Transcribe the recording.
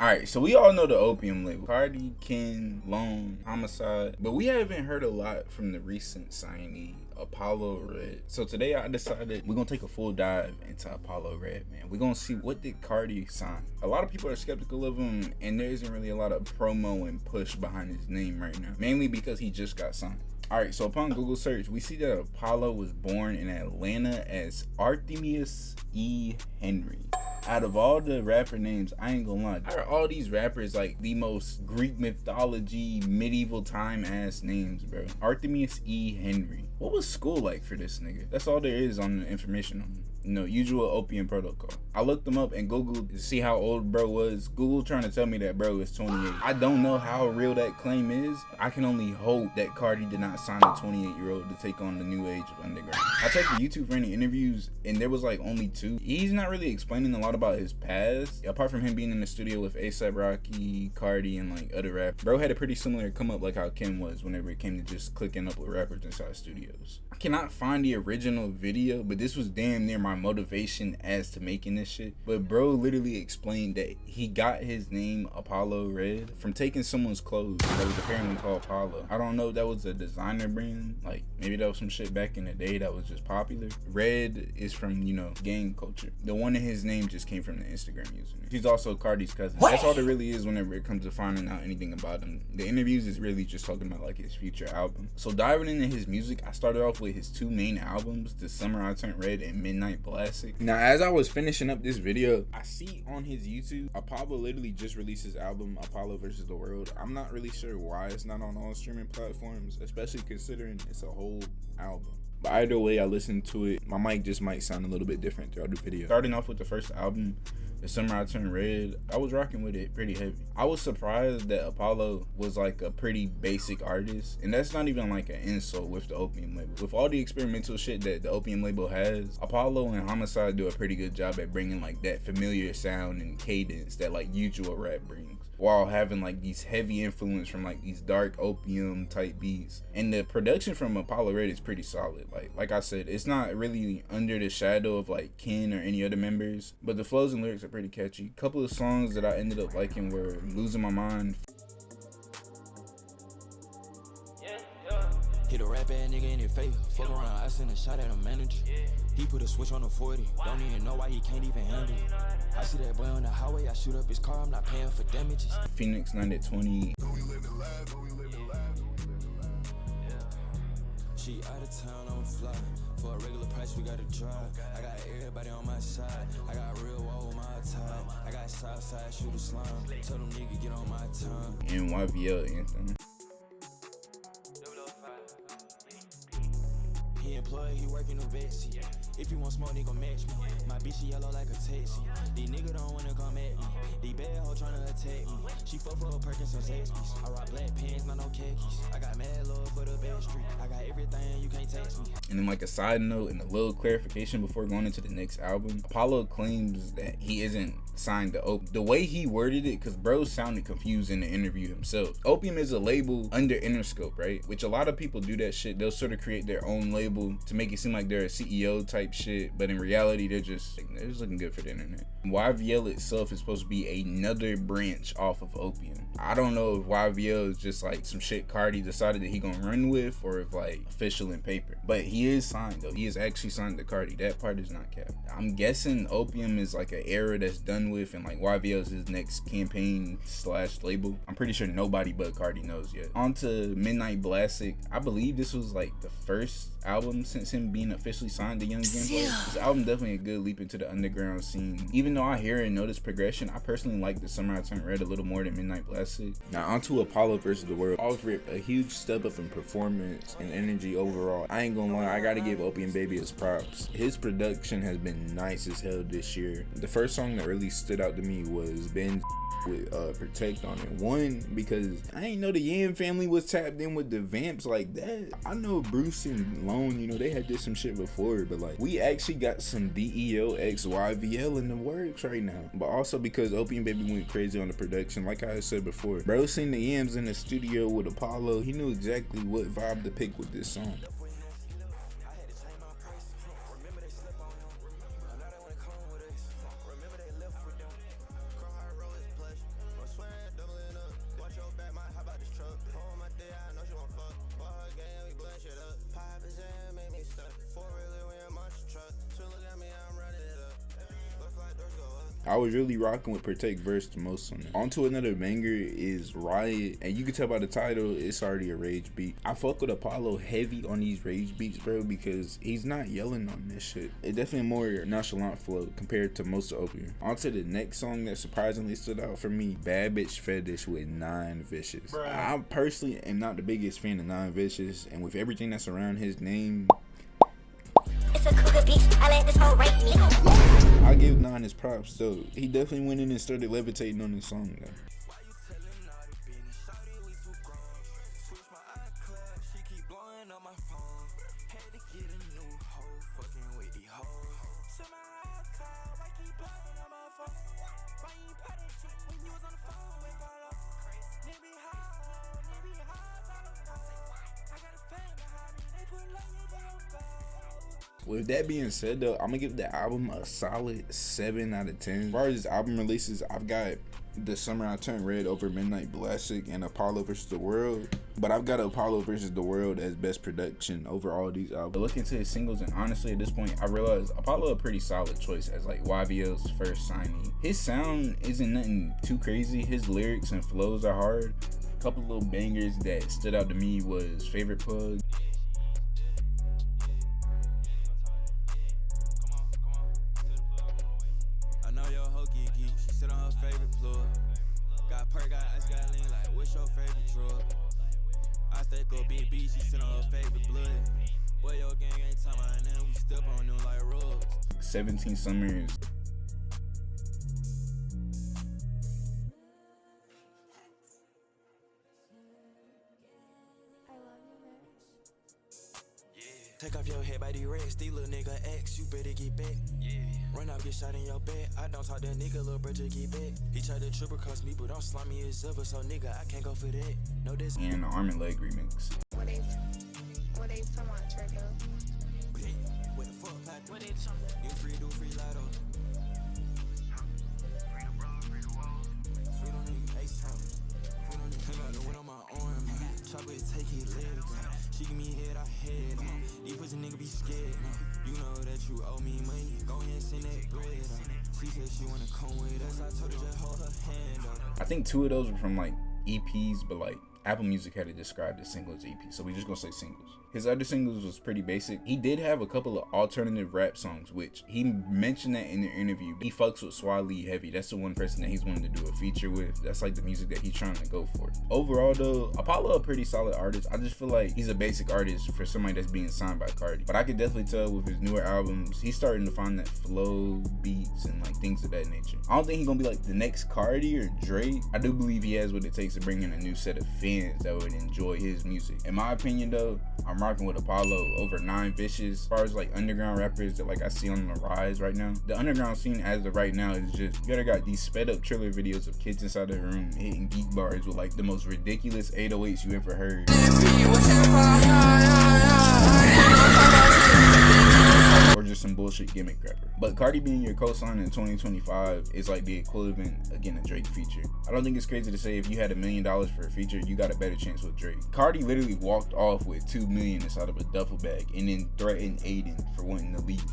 Alright, so we all know the Opium label. Carti, Ken, Lone, Homicide. But we haven't heard a lot from the recent signee, ApolloRed. So today I decided we're gonna take a full dive into ApolloRed, man. We're gonna see what did Carti sign. A lot of people are skeptical of him, and there isn't really a lot of promo and push behind his name right now. Mainly because he just got signed. Alright, so upon Google search, we see that Apollo was born in Atlanta as Artemis E. Henry. Out of all the rapper names, I ain't gonna lie, are all these rappers like the most Greek mythology, medieval time ass names, bro? Artemis E. Henry. What was school like for this nigga? That's all there is on the information on him. You know, usual Opium protocol. I looked him up and Googled to see how old bro was. Google trying to tell me that bro is 28. I don't know how real that claim is. I can only hope that Carti did not sign a 28-year-old to take on the new age of underground. I checked the YouTube for any interviews and there was like only 2. He's not really explaining a lot about his past. Apart from him being in the studio with A$AP Rocky, Carti, and like other rappers. Bro had a pretty similar come up like how Kim was whenever it came to just clicking up with rappers inside studios. I cannot find the original video, but this was damn near my motivation as to making this shit. But bro literally explained that he got his name ApolloRed from taking someone's clothes that was apparently called Apollo. I don't know if that was a designer brand, like maybe that was some shit back in the day that was just popular. Red is from, you know, gang culture. The one in his name just came from the Instagram username. He's also Carti's cousin. That's all there really is whenever it comes to finding out anything about him. The interviews is really just talking about like his future album. So diving into his music, I started off with his 2 main albums, The Summer I Turned Red and Midnight Classic. Now, as I was finishing up this video, I see on his YouTube, Apollo literally just released his album, Apollo vs. the World. I'm not really sure why it's not on all streaming platforms, especially considering it's a whole album. But either way I listened to it, my mic just might sound a little bit different throughout the video. Starting off with the first album, The Summer I Turned Red, I was rocking with it pretty heavy. I was surprised that Apollo was like a pretty basic artist, and that's not even like an insult with the Opium label. With all the experimental shit that the Opium label has, Apollo and Homicide do a pretty good job at bringing like that familiar sound and cadence that like usual rap brings, while having like these heavy influence from like these dark Opium type beats. And the production from ApolloRed is pretty solid. Like I said, it's not really under the shadow of like Ken or any other members, but the flows and lyrics are pretty catchy. A couple of songs that I ended up liking were Losing My Mind. Hit a rap ass nigga in his face. Fuck around, I send a shot at a manager. He put a switch on the 40. Don't even know why he can't even handle it. I see that boy on the highway, I shoot up his car, I'm not paying for damages. Phoenix 9 at 20. She out of town on the fly. For a regular price, we gotta drive. I got everybody on my side. I got real wall on my tie. I got south side shooter slime. Tell them nigga get on my time. And YVL anthem. He employed, he working in Vetsy. If you want smoke, nigga match me. My bitch, she yellow like a taxi. These niggas don't wanna come at me. These bad hoes tryna attack me. She fuck for a Perkins and Zaxby's. I rock black pants, not no khakis. I got mad love for the bad street. I got everything, you can't tax me. And then like a side note and a little clarification before going into the next album, Apollo claims that he isn't signed to Opium. The way he worded it, because bro sounded confused in the interview himself. Opium is a label under Interscope, right? Which a lot of people do that shit. They'll sort of create their own label to make it seem like they're a CEO type shit, but in reality they're just looking good for the internet. YVL itself is supposed to be another branch off of Opium. I don't know if YVL is just like some shit Carti decided that he gonna run with, or if like official in paper. But he is signed though. He is actually signed to Carti. That part is not capped. I'm guessing Opium is like an era that's done with, and like YVL is his next campaign / label. I'm pretty sure nobody but Carti knows yet. On to Midnight Classic. I believe this was like the first album since him being officially signed to Young Gunplay. This album definitely a good leap into the underground scene. Even though I hear and know this progression, I personally like The Summer I Turned Red a little more than Midnight Classic. Now onto Apollo vs. the World. Off rip, a huge step up in performance and energy overall. I ain't gonna lie, I gotta give Opium Baby his props. His production has been nice as hell this year. The first song that really stood out to me was Ben with Protect on it. One, because I ain't know the Yam family was tapped in with the vamps like that. I know Bruce and Lone, you know, they had did some shit before, but like we actually got some DEO x YVL in the works right now. But also because Opium Baby went crazy on the production, like I said before. Bro seen the Yams in the studio with Apollo. He knew exactly what vibe to pick with this song. I was really rocking with Protect verse the most on it. On to another banger is Riot, and you can tell by the title it's already a rage beat. I fuck with Apollo heavy on these rage beats, bro, because he's not yelling on this shit. It definitely more nonchalant flow compared to most of Opium. On to the next song that surprisingly stood out for me, Bad Bitch Fetish with 9 Vicious. I personally am not the biggest fan of 9 Vicious, and with everything that's around his name, it's a cougar beach. I let this hoe rape me. I give 9 his props though. He definitely went in and started levitating on this song though. With that being said though, I'm gonna give the album a solid 7 out of 10. As far as album releases, I've got The Summer I Turned Red Over Midnight Classic and Apollo vs. the World. But I've got Apollo vs. the World as best production over all these albums. But looking to his singles, and honestly at this point, I realized Apollo a pretty solid choice as like YBL's first signee. His sound isn't nothing too crazy. His lyrics and flows are hard. A couple little bangers that stood out to me was Favorite Plug. Your favorite drug. I stay go big B, she sit on her favorite blood. Boy, your gang ain't talking about nothing, we step on them like rugs. 17 Summers. Take off your head by the rest, these little nigga X, you better get back. Yeah. Run out, get shot in your back. I don't talk that nigga, little bro, just get back. He tried to triple cross me, but don't slime me as ever, so nigga, I can't go for that. No, this. And the Arm and Leg remix. What they talking about, Trego? What the fuck, man? What they talking about? You free, do free, Lotto. Free on nigga, ace out. Free on nigga, I got the one on my arm. Chocolate, take his legs. She give me head, I head. These pussy nigga be scared. You know that you owe me money. Go ahead and send that bread. She said she wanna come with us. I told her just hold her hand. I think 2 of those were from like EPs, but like Apple Music had it described as singles EP, so we just gonna say singles. His other singles was pretty basic. He did have a couple of alternative rap songs, which he mentioned that in the interview. He fucks with Swali heavy. That's the one person that he's wanting to do a feature with. That's like the music that he's trying to go for. Overall though, Apollo a pretty solid artist. I just feel like he's a basic artist for somebody that's being signed by Carti. But I could definitely tell with his newer albums, he's starting to find that flow, beats, and like things of that nature. I don't think he's gonna be like the next Carti or Drake. I do believe he has what it takes to bring in a new set of fans that would enjoy his music. In my opinion though, I'm rocking with Apollo over 9 Vicious. As far as like underground rappers that like I see on the rise right now, the underground scene as of right now is just, you gotta got these sped up Triller videos of kids inside the room hitting geek bars with like the most ridiculous 808s you ever heard. Or just some bullshit gimmick rapper. But Carti being your co-sign in 2025 is like the equivalent, again, a Drake feature. I don't think it's crazy to say if you had $1 million for a feature, you got a better chance with Drake. Carti literally walked off with $2 million inside of a duffel bag and then threatened Aiden for wanting to leave.